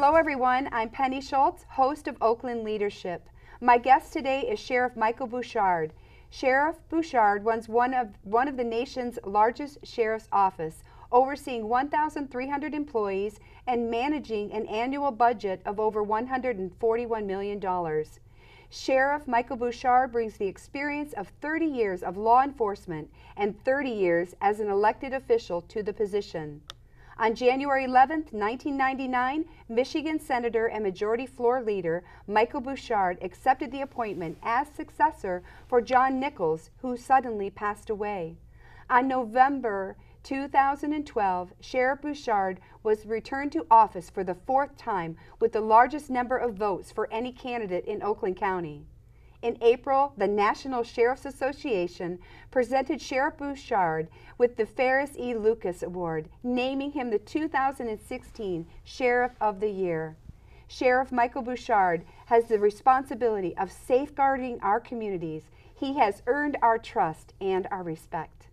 Hello everyone, I'm Penny Schultz, host of Oakland Leadership. My guest today is Sheriff Michael Bouchard. Sheriff Bouchard runs one of the nation's largest sheriff's office, overseeing 1,300 employees and managing an annual budget of over $141 million. Sheriff Michael Bouchard brings the experience of 30 years of law enforcement and 30 years as an elected official to the position. On January 11, 1999, Michigan Senator and Majority Floor Leader Michael Bouchard accepted the appointment as successor for John Nichols, who suddenly passed away. On November 2012, Sheriff Bouchard was returned to office for the 4th time with the largest number of votes for any candidate in Oakland County. In April, the National Sheriff's Association presented Sheriff Bouchard with the Ferris E. Lucas Award, naming him the 2016 Sheriff of the Year. Sheriff Michael Bouchard has the responsibility of safeguarding our communities. He has earned our trust and our respect.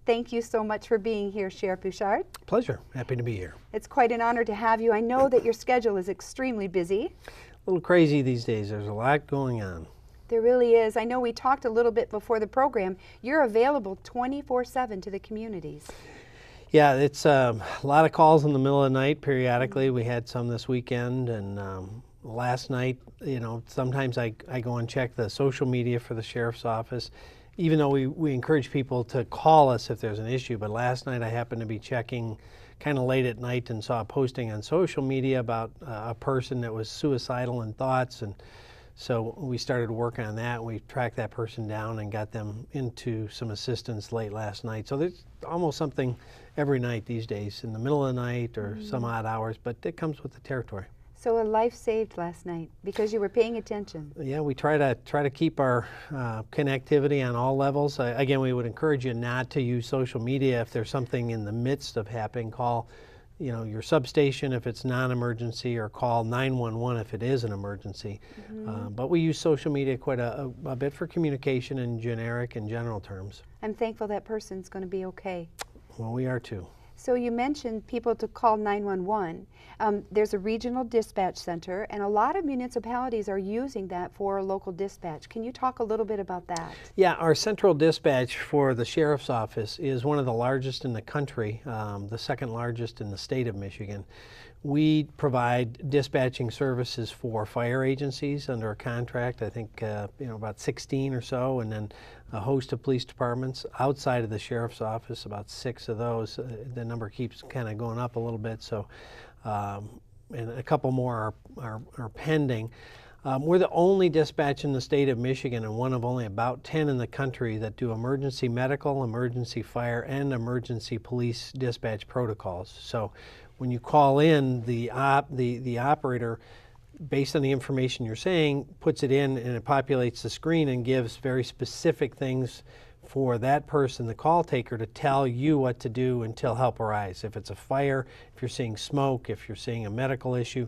Thank you so much for being here, Sheriff Bouchard. Pleasure. Happy to be here. It's quite an honor to have you. I know that your schedule is extremely busy. A little crazy these days. There's a lot going on. There really is. I know we talked a little bit before the program. You're available 24/7 to the communities. Yeah, it's a lot of calls in the middle of the night periodically. We had some this weekend, and last night, you know, sometimes I go and check the social media for the sheriff's office, even though we encourage people to call us if there's an issue. But last night I happened to be checking kind of late at night and saw a posting on social media about a person that was suicidal in thoughts, and so we started working on that. We tracked that person down and got them into some assistance late last night. So there's almost something every night these days, in the middle of the night or some odd hours, but it comes with the territory. So a life saved last night because you were paying attention. Yeah, we try to keep our connectivity on all levels. Again, we would encourage you not to use social media if there's something in the midst of happening. Call, you know, your substation if it's non-emergency, or call 911 if it is an emergency. But we use social media quite a bit for communication in generic and general terms. I'm thankful that person's going to be okay. Well, we are too. So you mentioned people to call 911. There's a regional dispatch center, and a lot of municipalities are using that for local dispatch. Can you talk a little bit about that? Yeah, our central dispatch for the sheriff's office is one of the largest in the country, the second largest in the state of Michigan. We provide dispatching services for fire agencies under a contract, I think about 16 or so, and then a host of police departments outside of the sheriff's office, about 6 of those. The number keeps kind of going up a little bit, so and a couple more are pending. We're the only dispatch in the state of Michigan, and one of only about 10 in the country that do emergency medical, emergency fire, and emergency police dispatch protocols. So when you call in, the operator, based on the information you're saying, puts it in and it populates the screen and gives very specific things for that person, the call taker, to tell you what to do until help arrives. If it's a fire, if you're seeing smoke, if you're seeing a medical issue,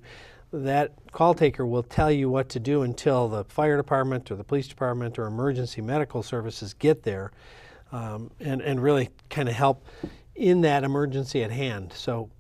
that call taker will tell you what to do until the fire department or the police department or emergency medical services get there, and really kind of help in that emergency at hand. So,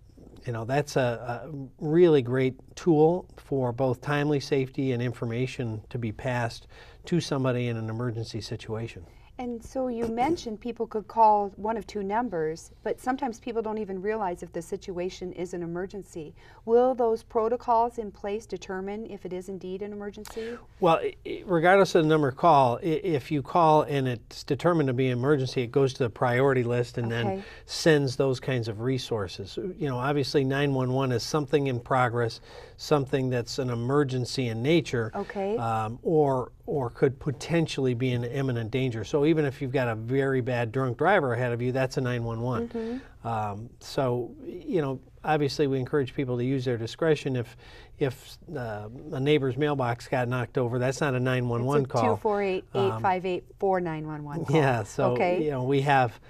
you know, that's a really great tool for both timely safety and information to be passed to somebody in an emergency situation. And so you mentioned people could call one of 2 numbers, but sometimes people don't even realize if the situation is an emergency. Will those protocols in place determine if it is indeed an emergency? Well, regardless of the number of call, if you call and it's determined to be an emergency, it goes to the priority list and then sends those kinds of resources. You know, obviously 911 is something in progress, something that's an emergency in nature, or could potentially be in imminent danger. So even if you've got a very bad drunk driver ahead of you, that's a 911. So, you know, obviously we encourage people to use their discretion. If a neighbor's mailbox got knocked over, that's not a 911 call. It's a 248-858-4911 call. Yeah, so you know, we have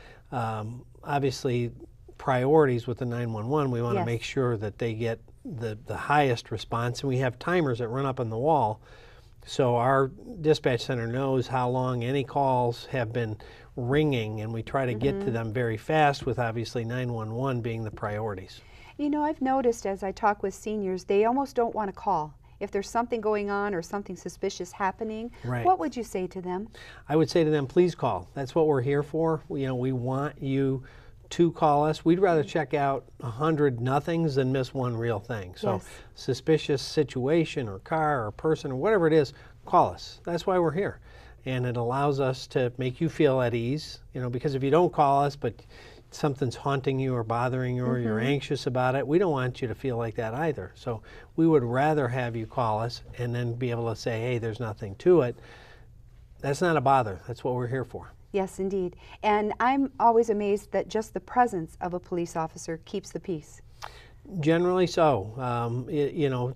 obviously priorities with the 911. We want to make sure that they get the highest response, and we have timers that run up on the wall. So our dispatch center knows how long any calls have been ringing, and we try to get to them very fast, with obviously 911 being the priorities. You know, I've noticed as I talk with seniors, they almost don't want to call. If there's something going on or something suspicious happening, Right. what would you say to them? I would say to them, please call. That's what we're here for. We want you to call us. We'd rather check out 100 nothings than miss one real thing. So Yes. suspicious situation or car or person or whatever it is, call us. That's why we're here. And it allows us to make you feel at ease, because if you don't call us, but something's haunting you or bothering you or you're anxious about it, we don't want you to feel like that either. So we would rather have you call us and then be able to say, hey, there's nothing to it. That's not a bother. That's what we're here for. Yes, indeed. And I'm always amazed that just the presence of a police officer keeps the peace. Generally so.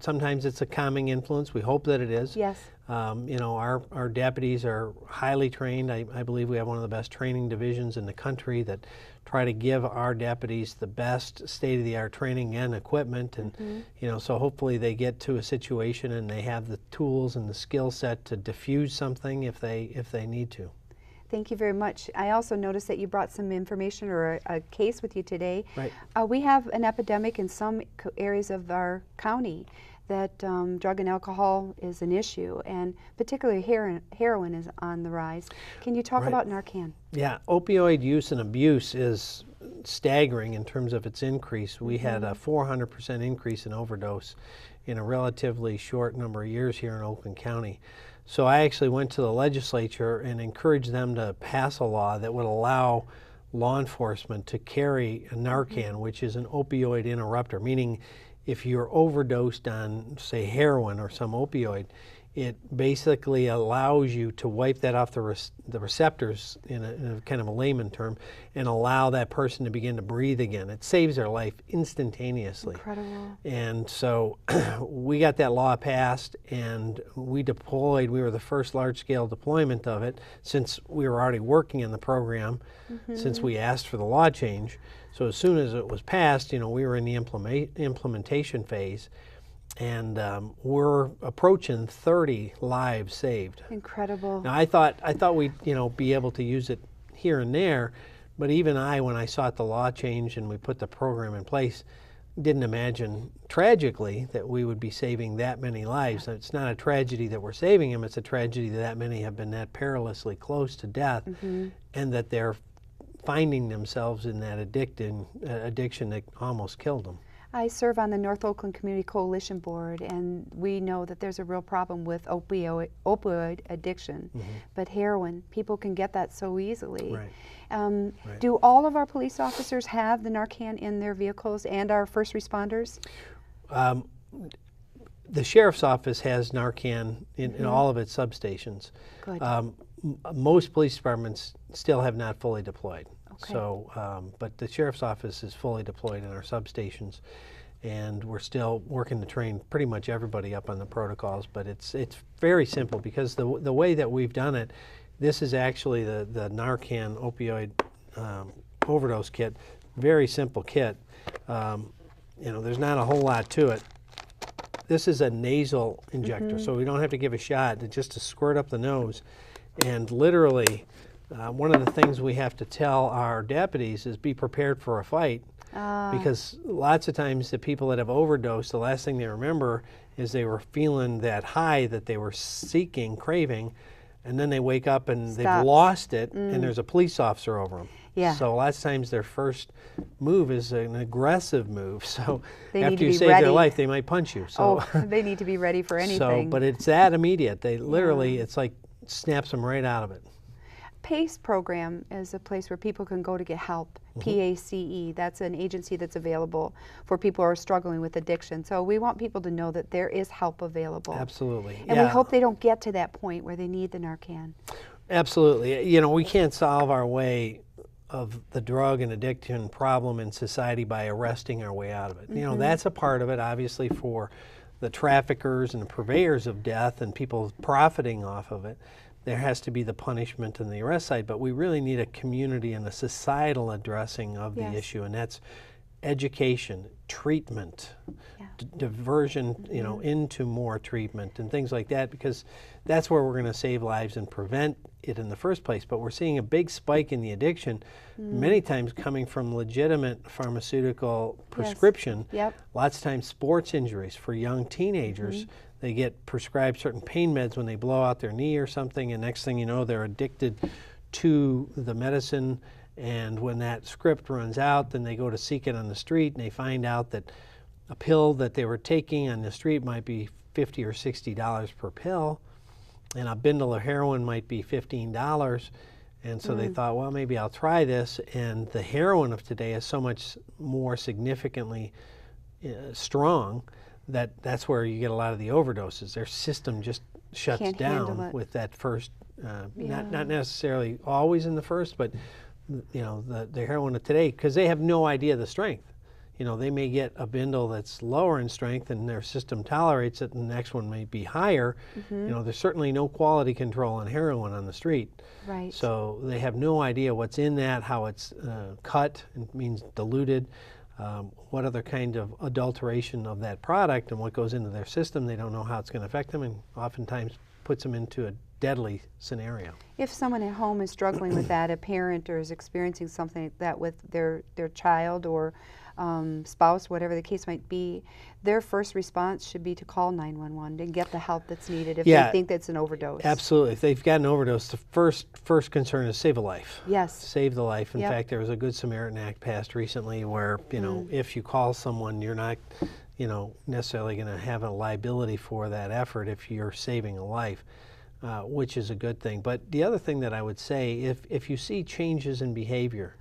Sometimes it's a calming influence. We hope that it is. Yes. Our deputies are highly trained. I believe we have one of the best training divisions in the country that try to give our deputies the best state-of-the-art training and equipment. And, so hopefully they get to a situation and they have the tools and the skill set to diffuse something if they need to. Thank you very much. I also noticed that you brought some information or a case with you today. Right. We have an epidemic in some areas of our county that drug and alcohol is an issue, and particularly heroin is on the rise. Can you talk about Narcan? Yeah, opioid use and abuse is staggering in terms of its increase. We had a 400% increase in overdose in a relatively short number of years here in Oakland County. So I actually went to the legislature and encouraged them to pass a law that would allow law enforcement to carry a Narcan, which is an opioid interrupter, meaning if you're overdosed on, say, heroin or some opioid, it basically allows you to wipe that off the receptors in a kind of a layman term and allow that person to begin to breathe again. It saves their life instantaneously. Incredible. And so we got that law passed and we deployed. We were the first large-scale deployment of it since we were already working in the program, since we asked for the law change. So as soon as it was passed, we were in the implementation phase. And we're approaching 30 lives saved. Incredible. Now I thought we'd be able to use it here and there, but even when I saw the law change and we put the program in place, didn't imagine tragically that we would be saving that many lives. It's not a tragedy that we're saving them; it's a tragedy that many have been that perilously close to death, and that they're finding themselves in that addiction that almost killed them. I serve on the North Oakland Community Coalition Board, and we know that there's a real problem with opioid addiction. But heroin, people can get that so easily. Right. Do all of our police officers have the Narcan in their vehicles and our first responders? The sheriff's office has Narcan in all of its substations. Good. Most police departments still have not fully deployed. Okay. So, but the sheriff's office is fully deployed in our substations, and we're still working to train pretty much everybody up on the protocols. But it's very simple because the way that we've done it, this is actually the Narcan opioid overdose kit. Very simple kit. There's not a whole lot to it. This is a nasal injector, so we don't have to give a shot. It's just to squirt up the nose, and literally. One of the things we have to tell our deputies is be prepared for a fight, because lots of times the people that have overdosed, the last thing they remember is they were feeling that high that they were seeking, craving, and then they wake up and they've lost it, and there's a police officer over them. Yeah. So lots of times their first move is an aggressive move. So They need after to you be save ready. their life, they might punch you. So, they need to be ready for anything. but it's that immediate. They literally, it's like snaps them right out of it. PACE program is a place where people can go to get help. PACE, that's an agency that's available for people who are struggling with addiction. So we want people to know that there is help available. Absolutely. And we hope they don't get to that point where they need the Narcan. Absolutely. We can't solve our way of the drug and addiction problem in society by arresting our way out of it. That's a part of it, obviously, for the traffickers and the purveyors of death and people profiting off of it. There has to be the punishment and the arrest side, but we really need a community and a societal addressing of the issue, and that's education, treatment, Yeah. diversion, you know, into more treatment and things like that, because that's where we're going to save lives and prevent it in the first place. But we're seeing a big spike in the addiction, many times coming from legitimate pharmaceutical prescription. Yep. Lots of times sports injuries for young teenagers. They get prescribed certain pain meds when they blow out their knee or something, and next thing you know, they're addicted to the medicine. And when that script runs out, then they go to seek it on the street, and they find out that a pill that they were taking on the street might be $50 or $60 per pill, and a bundle of heroin might be $15. And so they thought, well, maybe I'll try this. And the heroin of today is so much more significantly strong that that's where you get a lot of the overdoses. Their system just shuts Can't handle down it. with that first, not necessarily always in the first, but you know, the heroin of today, because they have no idea the strength. You know, they may get a bindle that's lower in strength and their system tolerates it, and the next one may be higher. You know, there's certainly no quality control on heroin on the street. Right. So they have no idea what's in that, how it's cut, it means diluted, what other kind of adulteration of that product and what goes into their system. They don't know how it's going to affect them, and oftentimes puts them into a deadly scenario. If someone at home is struggling with that, a parent or is experiencing something like that with their child or spouse, whatever the case might be, their first response should be to call 911 and get the help that's needed if they think that's an overdose. Absolutely. If they've got an overdose, the first concern is save a life. Yes. Save the life. In fact, there was a Good Samaritan Act passed recently where, you know, if you call someone, you're not, you know, necessarily going to have a liability for that effort if you're saving a life, which is a good thing. But the other thing that I would say, if you see changes in behavior,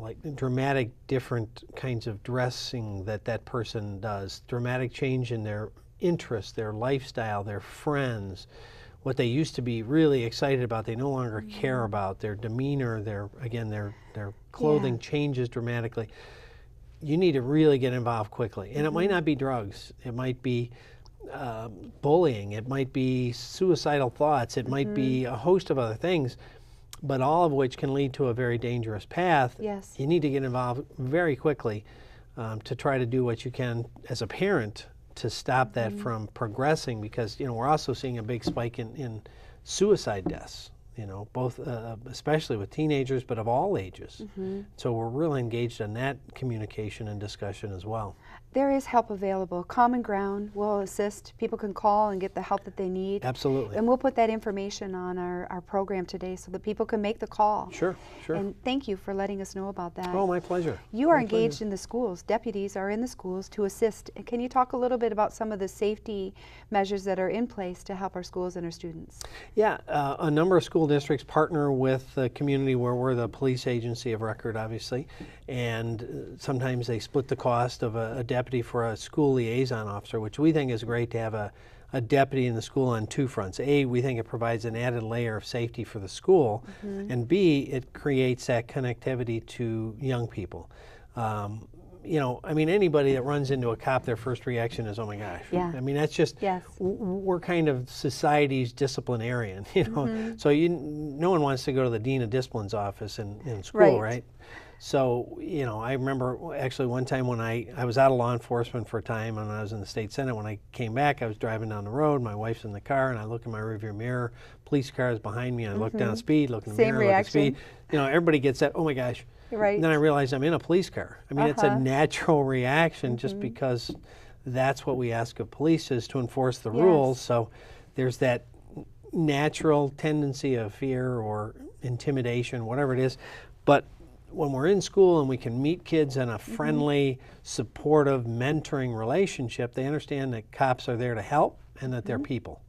like dramatic different kinds of dressing that person does, dramatic change in their interests, their lifestyle, their friends, what they used to be really excited about, they no longer care about, their demeanor, their clothing changes dramatically, you need to really get involved quickly. And it might not be drugs, it might be bullying, it might be suicidal thoughts, it might be a host of other things, but all of which can lead to a very dangerous path. Yes. You need to get involved very quickly to try to do what you can as a parent to stop that from progressing, because, you know, we're also seeing a big spike in suicide deaths, you know, both especially with teenagers, but of all ages. So we're really engaged in that communication and discussion as well. There is help available. Common Ground will assist. People can call and get the help that they need. Absolutely. And we'll put that information on our program today so that people can make the call. Sure, sure. And thank you for letting us know about that. Oh, my pleasure. You are My engaged pleasure. in the schools. Deputies are in the schools to assist. And can you talk a little bit about some of the safety measures that are in place to help our schools and our students? Yeah, a number of school districts partner with the community where we're the police agency of record, obviously, and sometimes they split the cost of a deputy for a school liaison officer, which we think is great to have a deputy in the school on two fronts. A, we think it provides an added layer of safety for the school, and B, it creates that connectivity to young people. You know, I mean, anybody that runs into a cop, their first reaction is, oh my gosh. Yeah. I mean, that's just, we're kind of society's disciplinarian, you know. So no one wants to go to the Dean of Discipline's office in school, right? So, you know, I remember actually one time when I was out of law enforcement for a time and I was in the state senate. When I came back, I was driving down the road, my wife's in the car, and I look in my rearview mirror, police car is behind me, and I look down speed, look in the mirror, look at speed. You know, everybody gets that, oh my gosh. Right. And then I realize I'm in a police car. I mean, it's a natural reaction just because that's what we ask of police, is to enforce the rules. So there's that natural tendency of fear or intimidation, whatever it is. But when we're in school and we can meet kids in a friendly, supportive, mentoring relationship, they understand that cops are there to help and that they're people.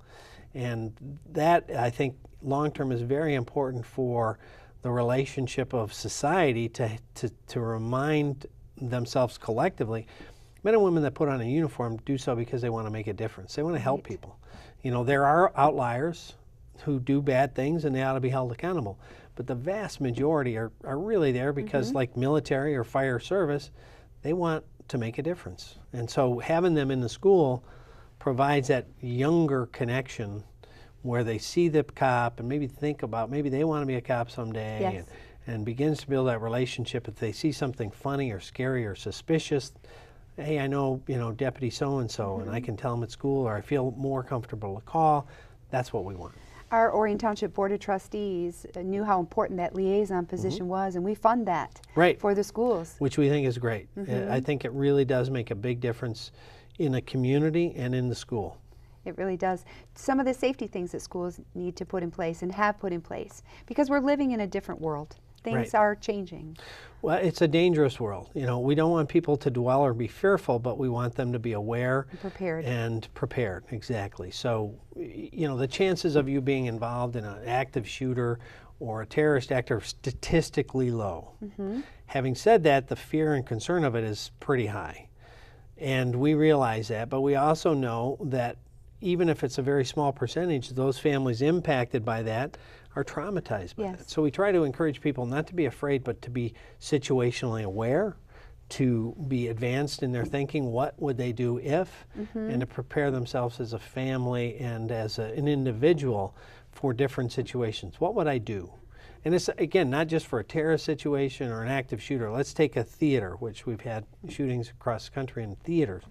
And that, I think, long-term is very important for the relationship of society to remind themselves collectively. Men and women that put on a uniform do so because they want to make a difference. They want to help people. You know, there are outliers who do bad things and they ought to be held accountable. But the vast majority are really there because, like military or fire service, they want to make a difference. And so having them in the school provides that younger connection where they see the cop and maybe think about maybe they want to be a cop someday, and begins to build that relationship. If they see something funny or scary or suspicious, hey, I know, Deputy so-and-so, and I can tell them at school, or I feel more comfortable to call. That's what we want. Our Orion Township Board of Trustees knew how important that liaison position was, and we fund that for the schools. Which we think is great. I think it really does make a big difference in a community and in the school. It really does. Some of the safety things that schools need to put in place and have put in place, because we're living in a different world. Things are changing. Well, it's a dangerous world. We don't want people to dwell or be fearful, but we want them to be aware and prepared. Exactly. So, the chances of you being involved in an active shooter or a terrorist act are statistically low. Having said that, the fear and concern of it is pretty high. And we realize that, but we also know that even if it's a very small percentage, those families impacted by that are traumatized by it. So we try to encourage people not to be afraid, but to be situationally aware, to be advanced in their thinking, what would they do if, and to prepare themselves as a family and as an individual for different situations. What would I do? And it's, again, not just for a terrorist situation or an active shooter. Let's take a theater, which we've had shootings across the country in theaters.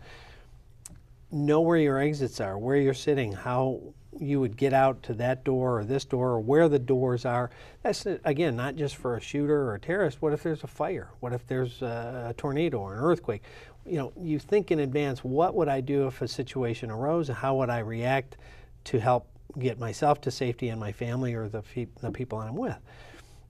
Know where your exits are, where you're sitting, how you would get out to that door or this door, or where the doors are. That's, again, not just for a shooter or a terrorist. What if there's a fire? What if there's a tornado or an earthquake? You think in advance, what would I do if a situation arose, and how would I react to help get myself to safety and my family or the people I'm with?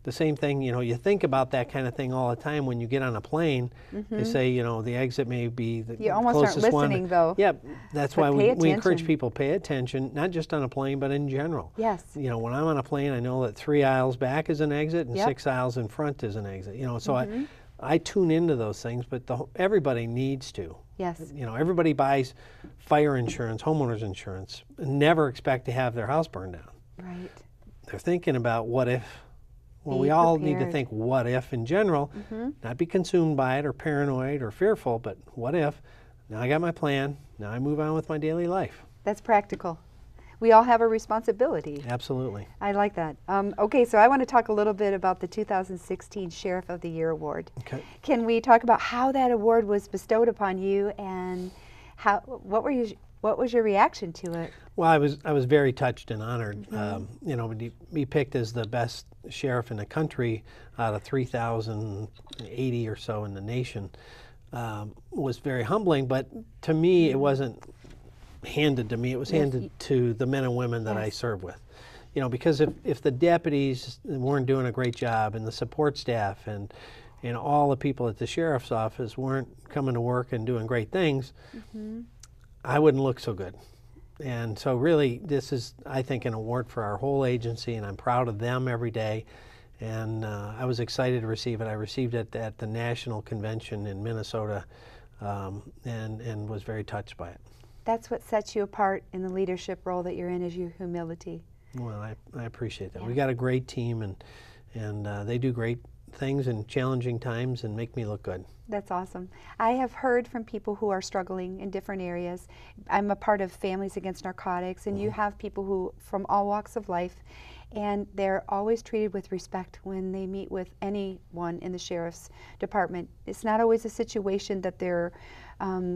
The same thing, you think about that kind of thing all the time when you get on a plane. They say, the exit may be the you almost closest aren't listening, one. though. Yeah, that's why we encourage people pay attention, not just on a plane, but in general. Yes. When I'm on a plane, I know that 3 aisles back is an exit and 6 aisles in front is an exit. So I tune into those things, but everybody needs to. Yes. Everybody buys fire insurance, homeowners insurance, and never expect to have their house burned down. Right. They're thinking about what if. Well, we all need to think what if in general, not be consumed by it or paranoid or fearful, but what if? Now I got my plan, now I move on with my daily life. That's practical. We all have a responsibility. Absolutely. I like that. Okay, so I want to talk a little bit about the 2016 Sheriff of the Year Award. Okay. Can we talk about how that award was bestowed upon you, and what was your reaction to it? Well, I was very touched and honored. To be picked as the best sheriff in the country out of 3,080 or so in the nation was very humbling. But to me, it wasn't handed to me. It was handed to the men and women that I serve with. Because if the deputies weren't doing a great job, and the support staff and all the people at the sheriff's office weren't coming to work and doing great things, I wouldn't look so good. And so really, this is, I think, an award for our whole agency, and I'm proud of them every day. And I was excited to receive it. I received it at the National Convention in Minnesota, and was very touched by it. That's what sets you apart in the leadership role that you're in, is your humility. Well, I appreciate that. We got a great team, and they do great things in challenging times and make me look good. That's awesome. I have heard from people who are struggling in different areas. I'm a part of Families Against Narcotics, and you have people who from all walks of life, and they're always treated with respect when they meet with anyone in the sheriff's department. It's not always a situation that they're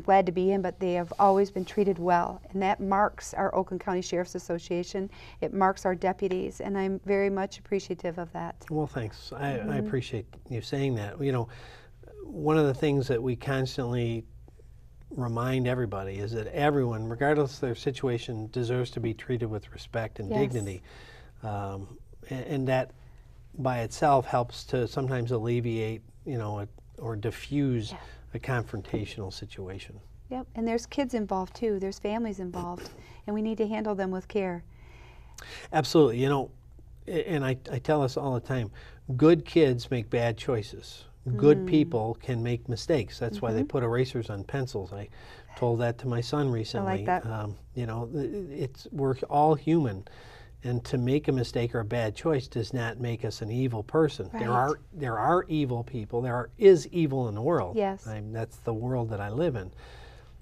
glad to be in, but they have always been treated well, and that marks our Oakland County Sheriff's Association. It marks our deputies, and I'm very much appreciative of that. Well, thanks. I appreciate you saying that. One of the things that we constantly remind everybody is that everyone, regardless of their situation, deserves to be treated with respect and dignity. And that by itself helps to sometimes alleviate, or diffuse a confrontational situation. Yep, and there's kids involved too. There's families involved, and we need to handle them with care. Absolutely. And I tell us all the time, good kids make bad choices. Good people can make mistakes. That's why they put erasers on pencils. I told that to my son recently. I like that. We're all human, and to make a mistake or a bad choice does not make us an evil person. Right. There are evil people. Is evil in the world. Yes. That's the world that I live in.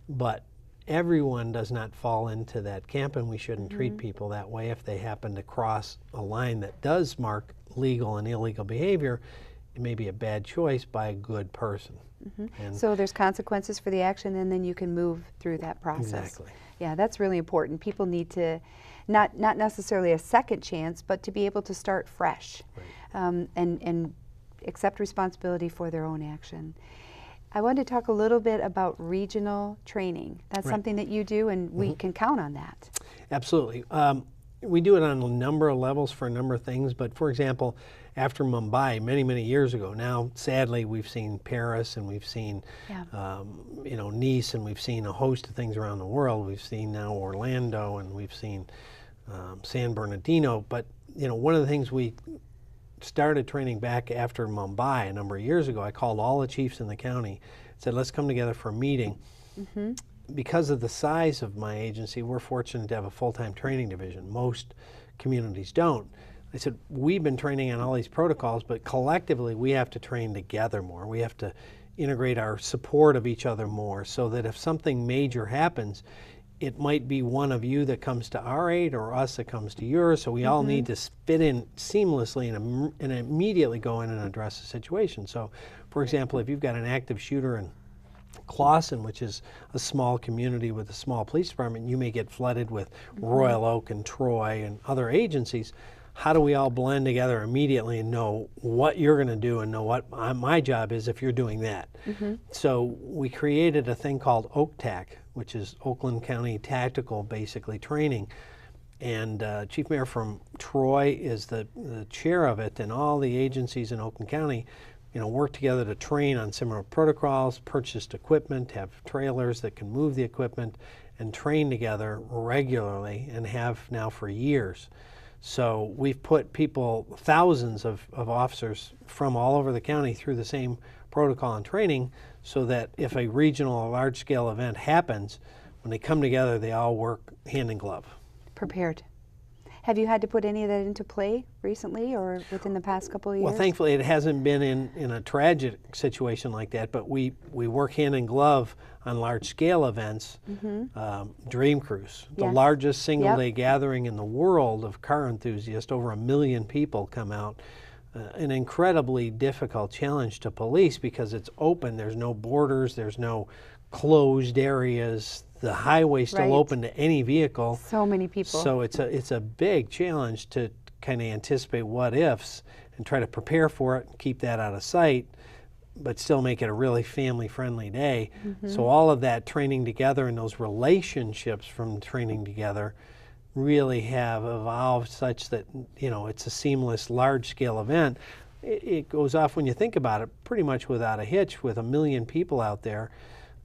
But everyone does not fall into that camp, and we shouldn't treat people that way if they happen to cross a line that does mark legal and illegal behavior. It may be a bad choice by a good person. And so there's consequences for the action, and then you can move through that process. Exactly. Yeah, that's really important. People need to, not necessarily a second chance, but to be able to start fresh, Right. And accept responsibility for their own action. I wanted to talk a little bit about regional training. That's Right. something that you do, and we can count on that. Absolutely. We do it on a number of levels for a number of things, but for example, after Mumbai many, many years ago, now sadly we've seen Paris and we've seen Nice, and we've seen a host of things around the world. We've seen now Orlando, and we've seen San Bernardino. But one of the things we started training back after Mumbai a number of years ago, I called all the chiefs in the county, said, let's come together for a meeting. Because of the size of my agency, we're fortunate to have a full-time training division. Most communities don't. I said, we've been training on all these protocols, but collectively we have to train together more. We have to integrate our support of each other more, so that if something major happens, it might be one of you that comes to our aid or us that comes to yours, so we all need to fit in seamlessly and immediately go in and address the situation. So, for example, if you've got an active shooter in Clawson, which is a small community with a small police department, you may get flooded with Royal Oak and Troy and other agencies. How do we all blend together immediately and know what you're going to do and know what my job is if you're doing that? So we created a thing called OAKTAC, which is Oakland County Tactical, basically, training. And Chief Mayor from Troy is the chair of it, and all the agencies in Oakland County work together to train on similar protocols, purchased equipment, have trailers that can move the equipment, and train together regularly, and have now for years. So we've put people, thousands of officers from all over the county, through the same protocol and training, so that if a regional or large-scale event happens, when they come together, they all work hand in glove. Prepared. Have you had to put any of that into play recently or within the past couple of years? Well, thankfully it hasn't been in a tragic situation like that, but we work hand in glove on large-scale events. Dream Cruise, the largest single-day gathering in the world of car enthusiasts, over 1 million people come out. An incredibly difficult challenge to police because it's open, there's no borders, there's no closed areas. The highway's still open to any vehicle. So many people. So it's a big challenge to kind of anticipate what ifs and try to prepare for it and keep that out of sight, but still make it a really family-friendly day. So all of that training together and those relationships from training together really have evolved such that it's a seamless, large-scale event. It goes off, when you think about it, pretty much without a hitch, with 1 million people out there.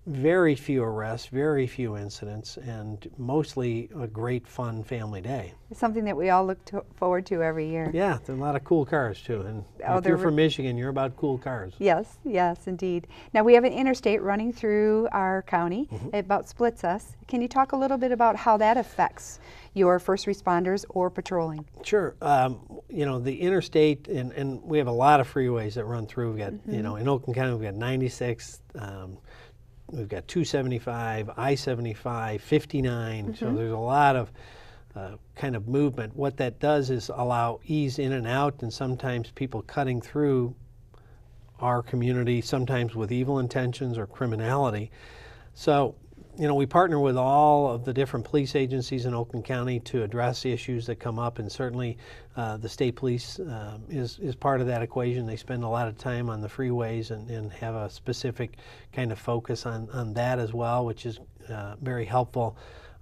Very few arrests, very few incidents, and mostly a great, fun family day. It's something that we all look forward to every year. Yeah, there are a lot of cool cars too. And if you're from Michigan, you're about cool cars. Yes, yes, indeed. Now we have an interstate running through our county. It about splits us. Can you talk a little bit about how that affects your first responders or patrolling? Sure. The interstate, and we have a lot of freeways that run through. We've got, in Oakland County, we've got 96. We've got 275, I-75, 59, so there's a lot of kind of movement. What that does is allow ease in and out, and sometimes people cutting through our community, sometimes with evil intentions or criminality. So, we partner with all of the different police agencies in Oakland County to address issues that come up, and certainly the state police is part of that equation. They spend a lot of time on the freeways and have a specific kind of focus on that as well, which is very helpful.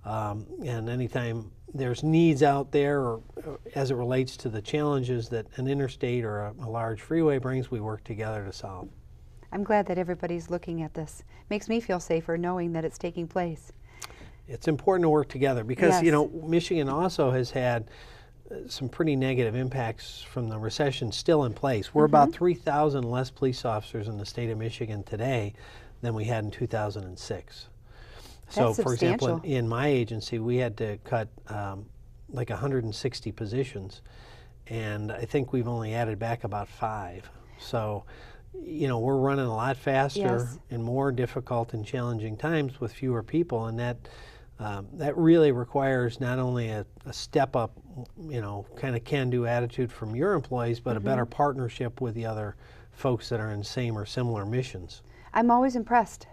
And anytime there's needs out there, or as it relates to the challenges that an interstate or a large freeway brings, we work together to solve. I'm glad that everybody's looking at this. Makes me feel safer knowing that it's taking place. It's important to work together because, Michigan also has had some pretty negative impacts from the recession still in place. We're about 3,000 less police officers in the state of Michigan today than we had in 2006. So, for example, in my agency, we had to cut like 160 positions, and I think we've only added back about 5. So, you know, we're running a lot faster Yes. in more difficult and challenging times with fewer people, and that really requires not only a step up, you know, kind of can-do attitude from your employees, but a better partnership with the other folks that are in same or similar missions. I'm always impressed.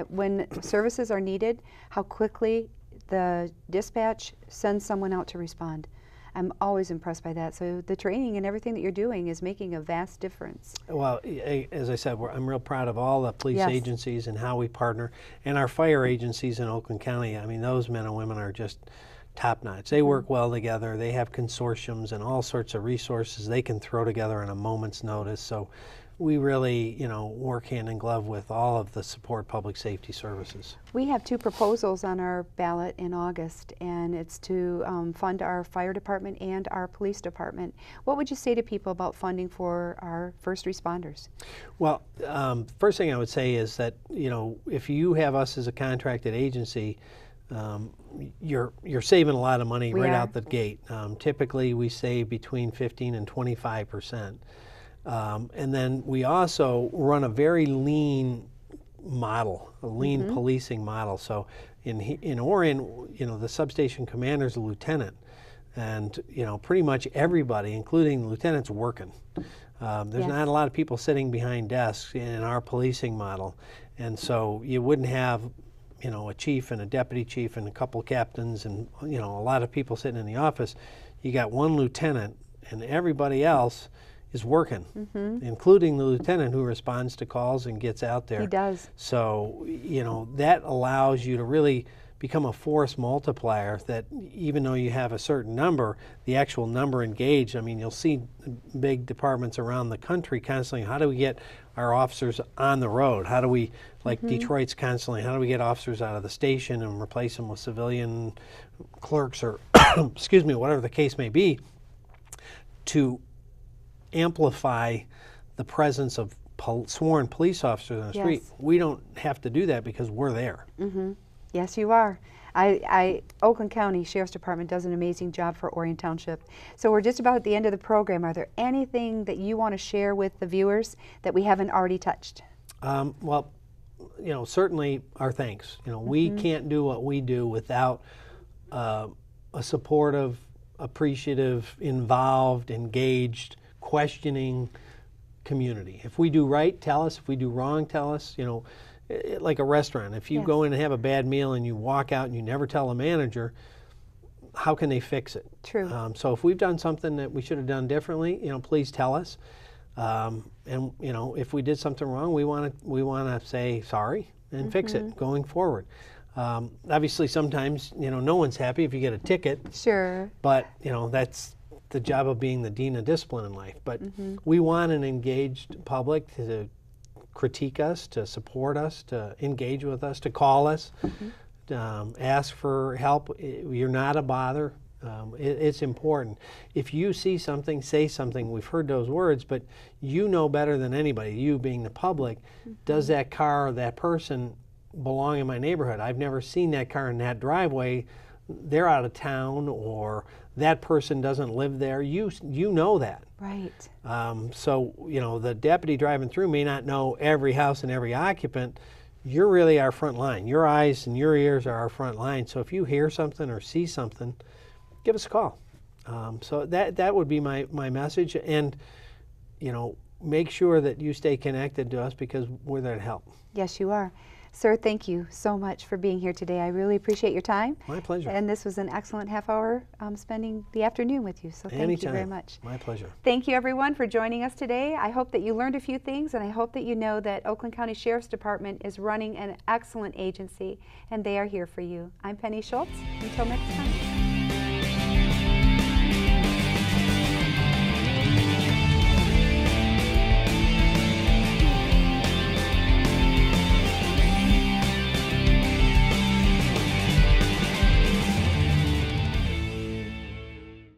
When services are needed, how quickly the dispatch sends someone out to respond. I'm always impressed by that. So the training and everything that you're doing is making a vast difference. Well, as I said, I'm real proud of all the police Yes. agencies and how we partner, and our fire agencies in Oakland County. I mean, those men and women are just top-notch. They work well together. They have consortiums and all sorts of resources they can throw together on a moment's notice. So we really, you know, work hand in glove with all of the support public safety services. We have 2 proposals on our ballot in August, and it's to fund our fire department and our police department. What would you say to people about funding for our first responders? Well, first thing I would say is that, you know, if you have us as a contracted agency, you're saving a lot of money right out the gate. Typically, we save between 15 and 25%. And then we also run a very lean model, a lean policing model. So in Orion, you know, the substation commander's a lieutenant, and you know, pretty much everybody, including the lieutenants, working. There's not a lot of people sitting behind desks in our policing model, and so you wouldn't have, you know, a chief and a deputy chief and a couple captains and, you know, a lot of people sitting in the office. You got one lieutenant, and everybody else is working, including the lieutenant who responds to calls and gets out there. He does. So, you know, that allows you to really become a force multiplier, that even though you have a certain number, the actual number engaged, I mean, you'll see big departments around the country constantly, how do we get our officers on the road? How do we, like Detroit's constantly, how do we get officers out of the station and replace them with civilian clerks or, excuse me, whatever the case may be, to amplify the presence of sworn police officers on the street. We don't have to do that because we're there. Yes, you are. Oakland County Sheriff's Department does an amazing job for Orion Township. So we're just about at the end of the program. Are there anything that you want to share with the viewers that we haven't already touched? Well, you know, certainly our thanks. You know, we can't do what we do without a supportive, appreciative, involved, engaged, questioning community. If we do right, tell us. If we do wrong, tell us. You know, like a restaurant. If you go in and have a bad meal and you walk out and you never tell the manager, how can they fix it? True. So if we've done something that we should have done differently, you know, please tell us. And you know, if we did something wrong, we want to say sorry and fix it going forward. Obviously, sometimes, you know, no one's happy if you get a ticket. Sure. But you know, that's the job of being the dean of discipline in life. But we want an engaged public to critique us, to support us, to engage with us, to call us, ask for help. You're not a bother. It's important. If you see something, say something. We've heard those words, but you know better than anybody, you being the public, does that car or that person belong in my neighborhood? I've never seen that car in that driveway. They're out of town, or that person doesn't live there. You know that. Right. So, you know, the deputy driving through may not know every house and every occupant. You're really our front line. Your eyes and your ears are our front line. So if you hear something or see something, give us a call. So that would be my message. And, you know, make sure that you stay connected to us because we're there to help. Yes, you are. Sir, thank you so much for being here today. I really appreciate your time. My pleasure. And this was an excellent half hour spending the afternoon with you. So thank you very much. My pleasure. Thank you, everyone, for joining us today. I hope that you learned a few things, and I hope that you know that Oakland County Sheriff's Department is running an excellent agency, and they are here for you. I'm Penny Schultz. Until next time.